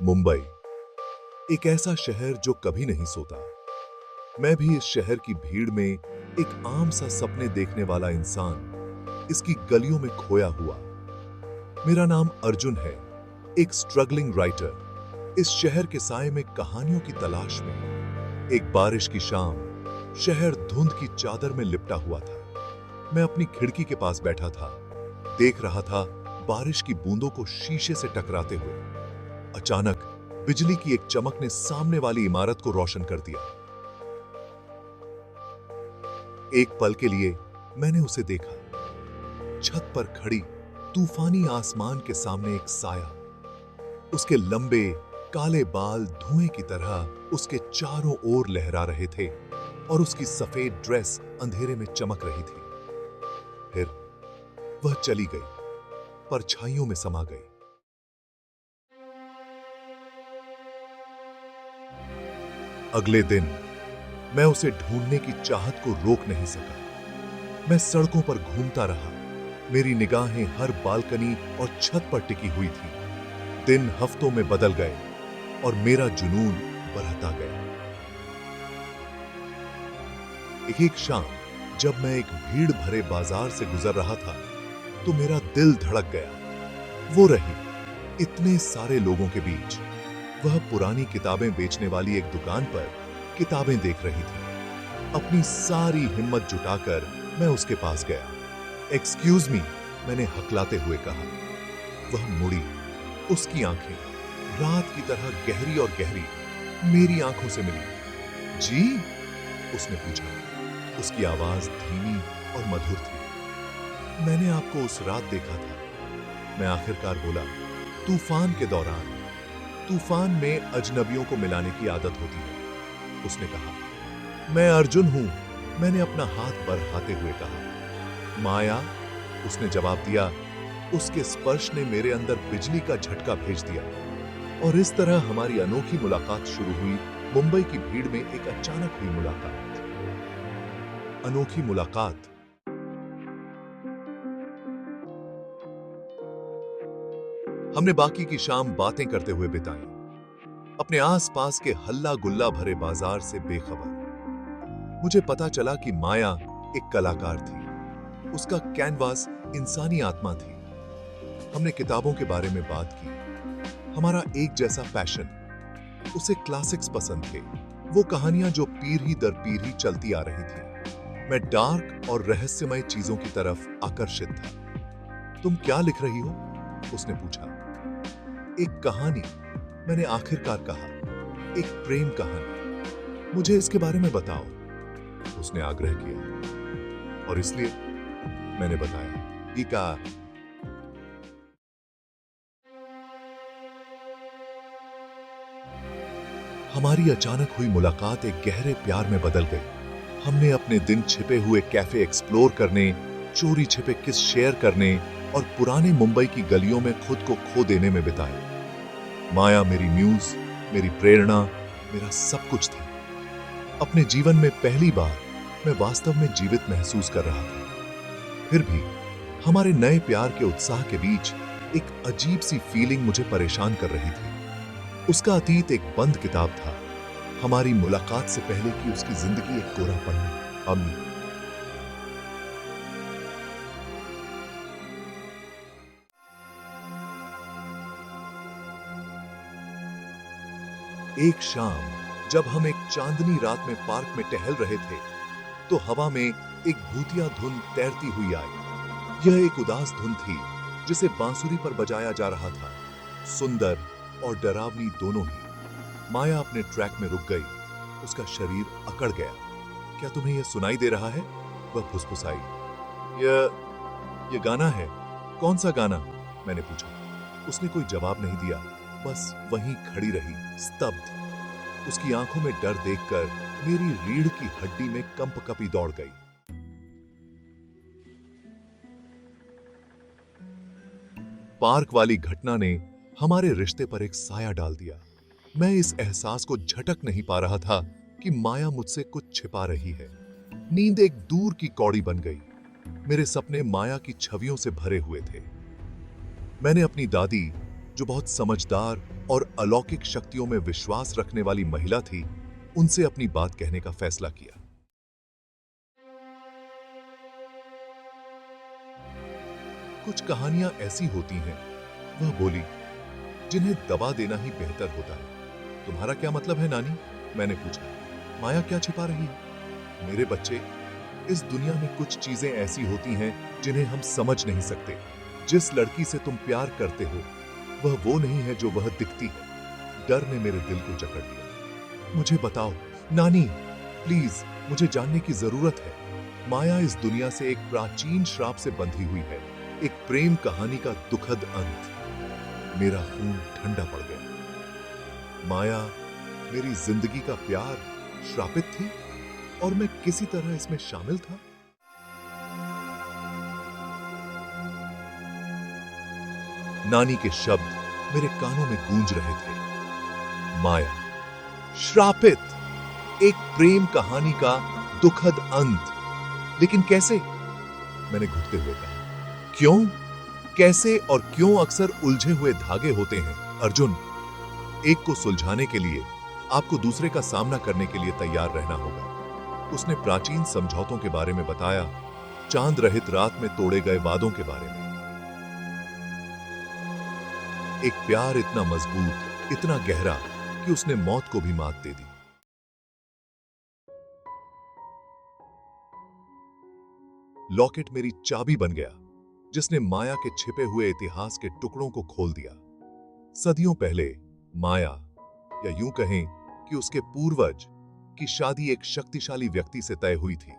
मुंबई, एक ऐसा शहर जो कभी नहीं सोता। मैं भी इस शहर की भीड़ में एक आम सा सपने देखने वाला इंसान, इसकी गलियों में खोया हुआ। मेरा नाम अर्जुन है, एक स्ट्रगलिंग राइटर, इस शहर के साए में कहानियों की तलाश में। एक बारिश की शाम, शहर धुंध की चादर में लिपटा हुआ था। मैं अपनी खिड़की के पास बैठा था, देख रहा था बारिश की बूंदों को शीशे से टकराते हुए। अचानक बिजली की एक चमक ने सामने वाली इमारत को रोशन कर दिया। एक पल के लिए मैंने उसे देखा, छत पर खड़ी तूफानी आसमान के सामने एक साया। उसके लंबे काले बाल धुएं की तरह उसके चारों ओर लहरा रहे थे और उसकी सफेद ड्रेस अंधेरे में चमक रही थी। फिर वह चली गई, परछाइयों में समा गई। अगले दिन मैं उसे ढूंढने की चाहत को रोक नहीं सका। मैं सड़कों पर घूमता रहा, मेरी निगाहें हर बालकनी और छत पर टिकी हुई थी। दिन हफ्तों में बदल गए और मेरा जुनून बढ़ता गया। एक शाम जब मैं एक भीड़ भरे बाजार से गुजर रहा था तो मेरा दिल धड़क गया। वो रही इतने सारे लोगों के बीच। वह पुरानी किताबें बेचने वाली एक दुकान पर किताबें देख रही थी। अपनी सारी हिम्मत जुटाकर मैं उसके पास गया। एक्सक्यूज मी, मैंने हकलाते हुए कहा। वह मुड़ी, उसकी आंखें रात की तरह गहरी और गहरी मेरी आंखों से मिली। जी? उसने पूछा। उसकी आवाज धीमी और मधुर थी। मैंने आपको उस रात देखा था, मैं आखिरकार बोला। तूफान के दौरान। तूफान में अजनबियों को मिलाने की आदत होती है, उसने कहा। मैं अर्जुन हूं, मैंने अपना हाथ बढ़ाते हुए कहा। माया, उसने जवाब दिया। उसके स्पर्श ने मेरे अंदर बिजली का झटका भेज दिया और इस तरह हमारी अनोखी मुलाकात शुरू हुई। मुंबई की भीड़ में एक अचानक हुई मुलाकात। अनोखी मुलाकात। हमने बाकी की शाम बातें करते हुए बिताई, अपने आसपास के हल्ला गुल्ला भरे बाजार से बेखबर। मुझे पता चला कि माया एक कलाकार थी, उसका कैनवास इंसानी आत्मा थी। हमने किताबों के बारे में बात की, हमारा एक जैसा पैशन। उसे क्लासिक्स पसंद थे, वो कहानियां जो पीढ़ी दर पीढ़ी चलती आ रही थी। मैं डार्क और रहस्यमय चीजों की तरफ आकर्षित था। तुम क्या लिख रही हो? उसने पूछा। एक कहानी, मैंने आखिरकार कहा। एक प्रेम कहानी। मुझे इसके बारे में बताओ, उसने आग्रह किया। और इसलिए मैंने बताया। ये कहा। हमारी अचानक हुई मुलाकात एक गहरे प्यार में बदल गई। हमने अपने दिन छिपे हुए कैफे एक्सप्लोर करने, चोरी छिपे किस शेयर करने और पुराने मुंबई की गलियों में खुद को खो देने में बिताए। माया मेरी म्यूज, मेरी प्रेरणा, मेरा सब कुछ थी। अपने जीवन में पहली बार मैं वास्तव में जीवित महसूस कर रहा था। फिर भी हमारे नए प्यार के उत्साह के बीच एक अजीब सी फीलिंग मुझे परेशान कर रही थी। उसका अतीत एक बंद किताब था, हमारी मुलाकात से पहले की उसकी जिंदगी एक कोरा पन्ना। अम्मी। एक शाम जब हम एक चांदनी रात में पार्क में टहल रहे थे तो हवा में एक भूतिया धुन तैरती हुई आई। यह एक उदास धुन थी जिसे बांसुरी पर बजाया जा रहा था, सुंदर और डरावनी दोनों ही। माया अपने ट्रैक में रुक गई, उसका शरीर अकड़ गया। क्या तुम्हें यह सुनाई दे रहा है? वह फुसफुसाई। यह गाना है। कौन सा गाना? मैंने पूछा। उसने कोई जवाब नहीं दिया, बस वहीं खड़ी रही, स्तब्ध। उसकी आंखों में डर देखकर मेरी रीढ़ की हड्डी में कंपकपी दौड़ गई। पार्क वाली घटना ने हमारे रिश्ते पर एक साया डाल दिया। मैं इस एहसास को झटक नहीं पा रहा था कि माया मुझसे कुछ छिपा रही है। नींद एक दूर की कौड़ी बन गई। मेरे सपने माया की छवियों से भरे हुए थे। मैंने अपनी दादी जो बहुत समझदार और अलौकिक शक्तियों में विश्वास रखने वाली महिला थी, उनसे अपनी बात कहने का फैसला किया। कुछ कहानियां ऐसी होती हैं, वह बोली, जिन्हें दबा देना ही बेहतर होता है। तुम्हारा क्या मतलब है नानी? मैंने पूछा। माया क्या छिपा रही है? मेरे बच्चे, इस दुनिया में कुछ चीजें ऐसी होती हैं जिन्हें हम समझ नहीं सकते। जिस लड़की से तुम प्यार करते हो, वह वो नहीं है जो वह दिखती है। डर ने मेरे दिल को जकड़ लिया। मुझे बताओ नानी, प्लीज, मुझे जानने की जरूरत है। माया इस दुनिया से एक प्राचीन श्राप से बंधी हुई है, एक प्रेम कहानी का दुखद अंत। मेरा खून ठंडा पड़ गया। माया मेरी जिंदगी का प्यार श्रापित थी और मैं किसी तरह इसमें शामिल था। नानी के शब्द मेरे कानों में गूंज रहे थे। माया, श्रापित, एक प्रेम कहानी का दुखद अंत। लेकिन कैसे? मैंने घुटते हुए कहा। क्यों, कैसे और क्यों अक्सर उलझे हुए धागे होते हैं अर्जुन। एक को सुलझाने के लिए आपको दूसरे का सामना करने के लिए तैयार रहना होगा। उसने प्राचीन समझौतों के बारे में बताया, चांद रहित रात में तोड़े गए वादों के बारे में। एक प्यार इतना मजबूत, इतना गहरा कि उसने मौत को भी मात दे दी। लॉकेट मेरी चाबी बन गया, जिसने माया के छिपे हुए इतिहास के टुकड़ों को खोल दिया। सदियों पहले माया, या यूं कहें कि उसके पूर्वज, की शादी एक शक्तिशाली व्यक्ति से तय हुई थी।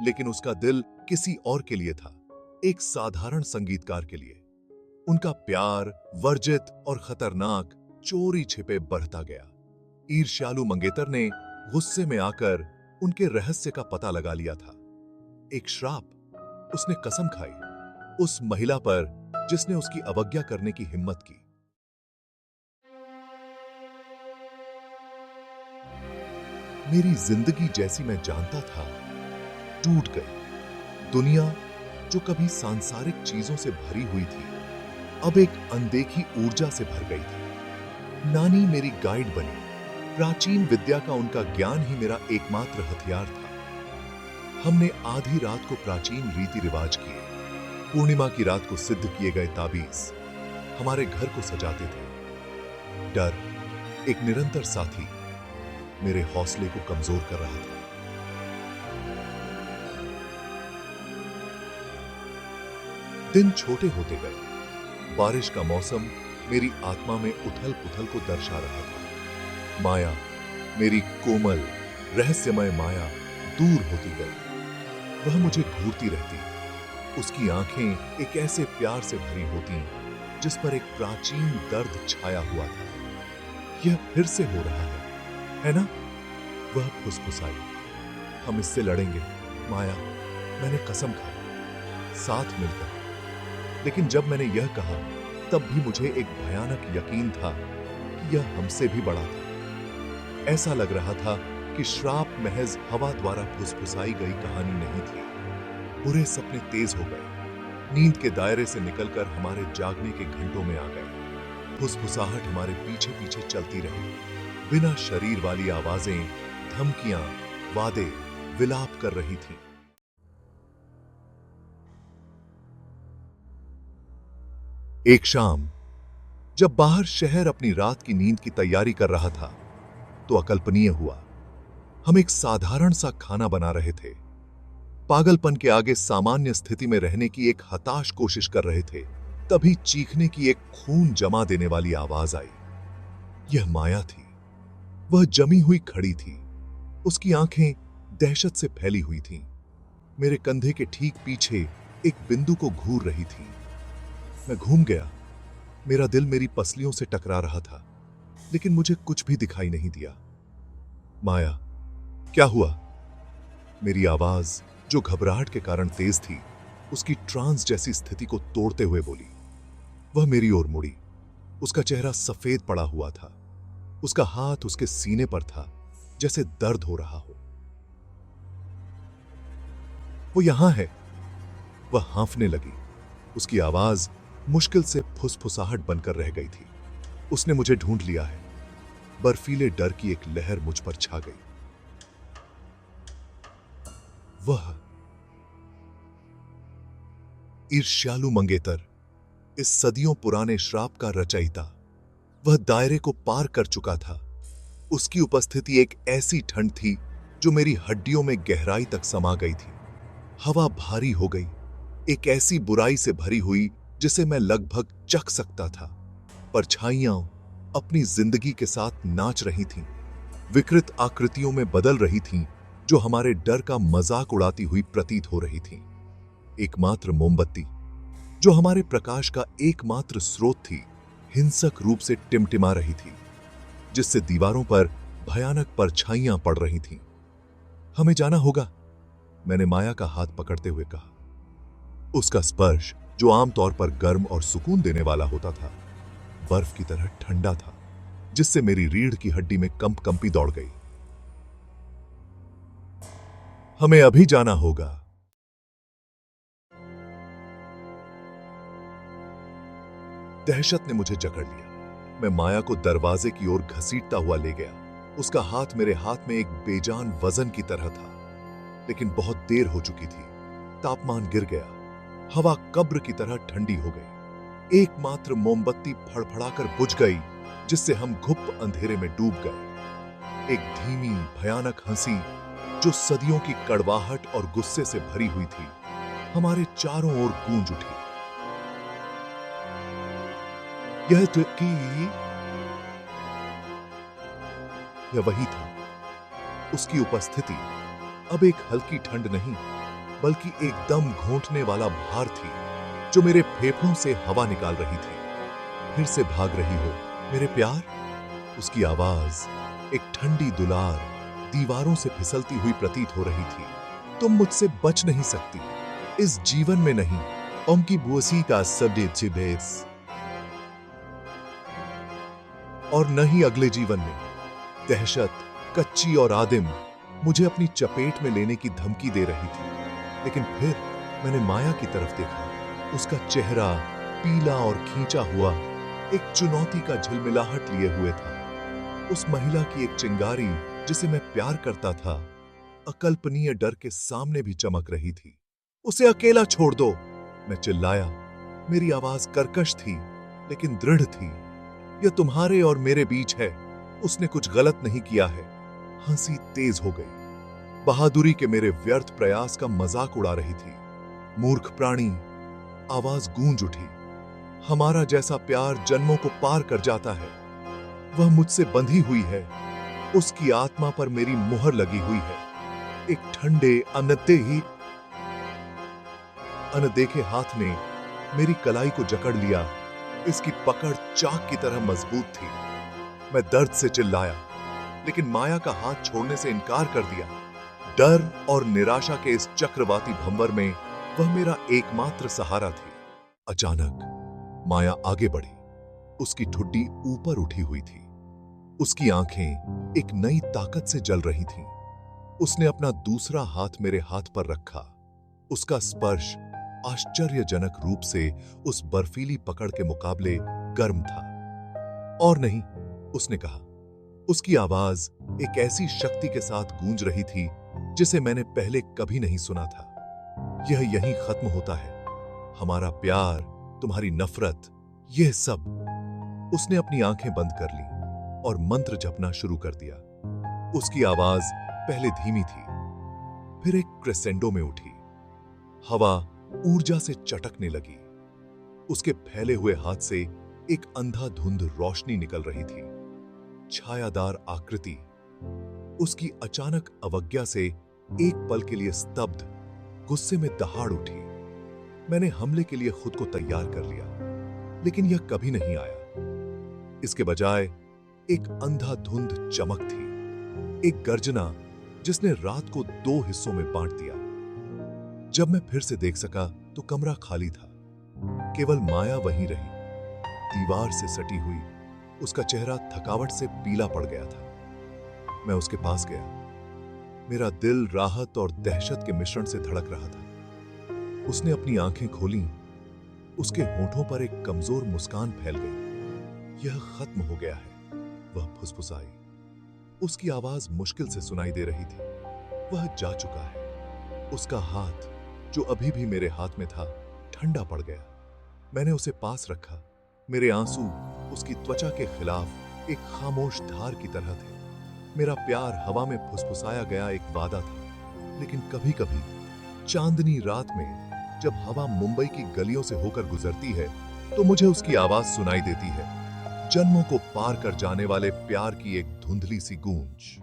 लेकिन उसका दिल किसी और के लिए था, एक साधारण संगीतकार के लिए। उनका प्यार वर्जित और खतरनाक चोरी छिपे बढ़ता गया। ईर्ष्यालु मंगेतर ने गुस्से में आकर उनके रहस्य का पता लगा लिया था। एक श्राप, उसने कसम खाई उस महिला पर जिसने उसकी अवज्ञा करने की हिम्मत की। मेरी जिंदगी जैसी मैं जानता था टूट गई। दुनिया जो कभी सांसारिक चीजों से भरी हुई थी, अब एक अनदेखी ऊर्जा से भर गई थी। नानी मेरी गाइड बनी। प्राचीन विद्या का उनका ज्ञान ही मेरा एकमात्र हथियार था। हमने आधी रात को प्राचीन रीति रिवाज किए। पूर्णिमा की रात को सिद्ध किए गए ताबीज हमारे घर को सजाते थे। डर, एक निरंतर साथी, मेरे हौसले को कमजोर कर रहा था। दिन छोटे होते गए। बारिश का मौसम मेरी आत्मा में उथल पुथल को दर्शा रहा था। माया, मेरी कोमल रहस्यमय माया दूर होती गई। वह मुझे घूरती रहती। उसकी आंखें एक ऐसे प्यार से भरी होती जिस पर एक प्राचीन दर्द छाया हुआ था। यह फिर से हो रहा है ना? वह फुसफुसाई। हम इससे लड़ेंगे माया, मैंने कसम खाई, साथ मिलकर। लेकिन जब मैंने यह कहा, तब भी मुझे एक भयानक यकीन था कि यह हमसे भी बड़ा था। ऐसा लग रहा था कि श्राप महज हवा द्वारा फुसफुसाई गई कहानी नहीं थी। बुरे सपने तेज हो गए, नींद के दायरे से निकलकर हमारे जागने के घंटों में आ गए। फुसफुसाहट हमारे पीछे पीछे चलती रही। बिना शरीर वाली आवाजें, धमकियां, वादे, विलाप कर रही थीं। एक शाम, जब बाहर शहर अपनी रात की नींद की तैयारी कर रहा था, तो अकल्पनीय हुआ। हम एक साधारण सा खाना बना रहे थे। पागलपन के आगे सामान्य स्थिति में रहने की एक हताश कोशिश कर रहे थे। तभी चीखने की एक खून जमा देने वाली आवाज आई। यह माया थी। वह जमी हुई खड़ी थी। उसकी आंखें दहशत से फैली हुई थीं। मेरे कंधे के ठीक पीछे एक बिंदु को घूर रही थी। मैं घूम गया। मेरा दिल मेरी पसलियों से टकरा रहा था, लेकिन मुझे कुछ भी दिखाई नहीं दिया। माया, क्या हुआ? मेरी आवाज, जो घबराहट के कारण तेज थी, उसकी ट्रांस जैसी स्थिति को तोड़ते हुए बोली। वह मेरी ओर मुड़ी। उसका चेहरा सफेद पड़ा हुआ था। उसका हाथ उसके सीने पर था, जैसे दर्द हो रहा हो। वो यहां है। वह हांफने लगी। उसकी आवाज मुश्किल से फुसफुसाहट बनकर रह गई थी। उसने मुझे ढूंढ लिया है। बर्फीले डर की एक लहर मुझ पर छा गई। वह ईर्ष्यालु मंगेतर, इस सदियों पुराने श्राप का रचयिता, वह दायरे को पार कर चुका था। उसकी उपस्थिति एक ऐसी ठंड थी जो मेरी हड्डियों में गहराई तक समा गई थी। हवा भारी हो गई, एक ऐसी बुराई से भरी हुई जिसे मैं लगभग चख सकता था। परछाइयां अपनी जिंदगी के साथ नाच रही थीं, विकृत आकृतियों में बदल रही थीं, जो हमारे डर का मजाक उड़ाती हुई प्रतीत हो रही थीं। एकमात्र मोमबत्ती, जो हमारे प्रकाश का एकमात्र स्रोत थी, हिंसक रूप से टिमटिमा रही थी, जिससे दीवारों पर भयानक परछाइयां पड़ रही थीं। हमें जाना होगा, मैंने माया का हाथ पकड़ते हुए कहा। उसका स्पर्श, जो आमतौर पर गर्म और सुकून देने वाला होता था, बर्फ की तरह ठंडा था, जिससे मेरी रीढ़ की हड्डी में कंपी दौड़ गई। हमें अभी जाना होगा। दहशत ने मुझे जकड़ लिया। मैं माया को दरवाजे की ओर घसीटता हुआ ले गया। उसका हाथ मेरे हाथ में एक बेजान वजन की तरह था, लेकिन बहुत देर हो चुकी थी। तापमान गिर गया, हवा कब्र की तरह ठंडी हो गई। एकमात्र मोमबत्ती फड़फड़ाकर बुझ गई, जिससे हम घुप अंधेरे में डूब गए। एक धीमी भयानक हंसी, जो सदियों की कड़वाहट और गुस्से से भरी हुई थी, हमारे चारों ओर गूंज उठी। यह वही था। उसकी उपस्थिति अब एक हल्की ठंड नहीं, बल्कि एकदम घोंटने वाला भार थी, जो मेरे फेफड़ों से हवा निकाल रही थी। फिर से भाग रही हो मेरे प्यार? उसकी आवाज, एक ठंडी दुलार, दीवारों से फिसलती हुई प्रतीत हो रही थी। तुम मुझसे बच नहीं सकती, इस जीवन में नहीं। उनकी बुआसी का बेस, और न ही अगले जीवन में। दहशत, कच्ची और आदिम, मुझे अपनी चपेट में लेने की धमकी दे रही थी। लेकिन फिर मैंने माया की तरफ देखा। उसका चेहरा पीला और खींचा हुआ एक चुनौती का झिलमिलाहट लिए हुए था। उस महिला की एक चिंगारी, जिसे मैं प्यार करता था, अकल्पनीय डर के सामने भी चमक रही थी। उसे अकेला छोड़ दो, मैं चिल्लाया। मेरी आवाज कर्कश थी, लेकिन दृढ़ थी। यह तुम्हारे और मेरे बीच है। उसने कुछ गलत नहीं किया है। हंसी तेज हो गई। बहादुरी के मेरे व्यर्थ प्रयास का मजाक उड़ा रही थी। मूर्ख प्राणी, आवाज गूंज उठी। हमारा जैसा प्यार जन्मों को पार कर जाता है। वह मुझसे बंधी हुई है। उसकी आत्मा पर मेरी मुहर लगी हुई है। एक ठंडे अनदेखे हाथ ने मेरी कलाई को जकड़ लिया। इसकी पकड़ चाक की तरह मजबूत थी। मैं दर्द से चिल्लाया, लेकिन माया का हाथ छोड़ने से इनकार कर दिया। डर और निराशा के इस चक्रवाती भंवर में वह मेरा एकमात्र सहारा थी। अचानक माया आगे बढ़ी। उसकी ठुड्डी ऊपर उठी हुई थी। उसकी आंखें एक नई ताकत से जल रही थीं। उसने अपना दूसरा हाथ मेरे हाथ पर रखा। उसका स्पर्श आश्चर्यजनक रूप से उस बर्फीली पकड़ के मुकाबले गर्म था। और नहीं, उसने कहा। उसकी आवाज एक ऐसी शक्ति के साथ गूंज रही थी जिसे मैंने पहले कभी नहीं सुना था। यह यहीं खत्म होता है, हमारा प्यार, तुम्हारी नफरत, यह सब। उसने अपनी आंखें बंद कर ली और मंत्र जपना शुरू कर दिया। उसकी आवाज पहले धीमी थी, फिर एक क्रेसेंडो में उठी। हवा ऊर्जा से चटकने लगी। उसके फैले हुए हाथ से एक अंधाधुंध रोशनी निकल रही थी। छायादार आकृति। उसकी अचानक अवज्ञा से एक पल के लिए स्तब्ध, गुस्से में दहाड़ उठी। मैंने हमले के लिए खुद को तैयार कर लिया, लेकिन यह कभी नहीं आया। इसके बजाय एक अंधाधुंध चमक थी, एक गर्जना जिसने रात को 2 हिस्सों में बांट दिया। जब मैं फिर से देख सका तो कमरा खाली था। केवल माया वहीं रही, दीवार से सटी हुई। उसका चेहरा थकावट से पीला पड़ गया था। मैं उसके पास गया। मेरा दिल राहत और दहशत के मिश्रण से धड़क रहा था। उसने अपनी आंखें खोलीं, उसके होठों पर एक कमजोर मुस्कान फैल गई। यह खत्म हो गया है, वह फुसफुसाई। उसकी आवाज मुश्किल से सुनाई दे रही थी। वह जा चुका है। उसका हाथ, जो अभी भी मेरे हाथ में था, ठंडा पड़ गया। मैंने उसे पास रखा। मेरे आंसू उसकी त्वचा के खिलाफ एक खामोश धार की तरह थे। मेरा प्यार हवा में फुसफुसाया गया एक वादा था। लेकिन कभी-कभी चांदनी रात में जब हवा मुंबई की गलियों से होकर गुजरती है, तो मुझे उसकी आवाज सुनाई देती है। जन्मों को पार कर जाने वाले प्यार की एक धुंधली सी गूंज।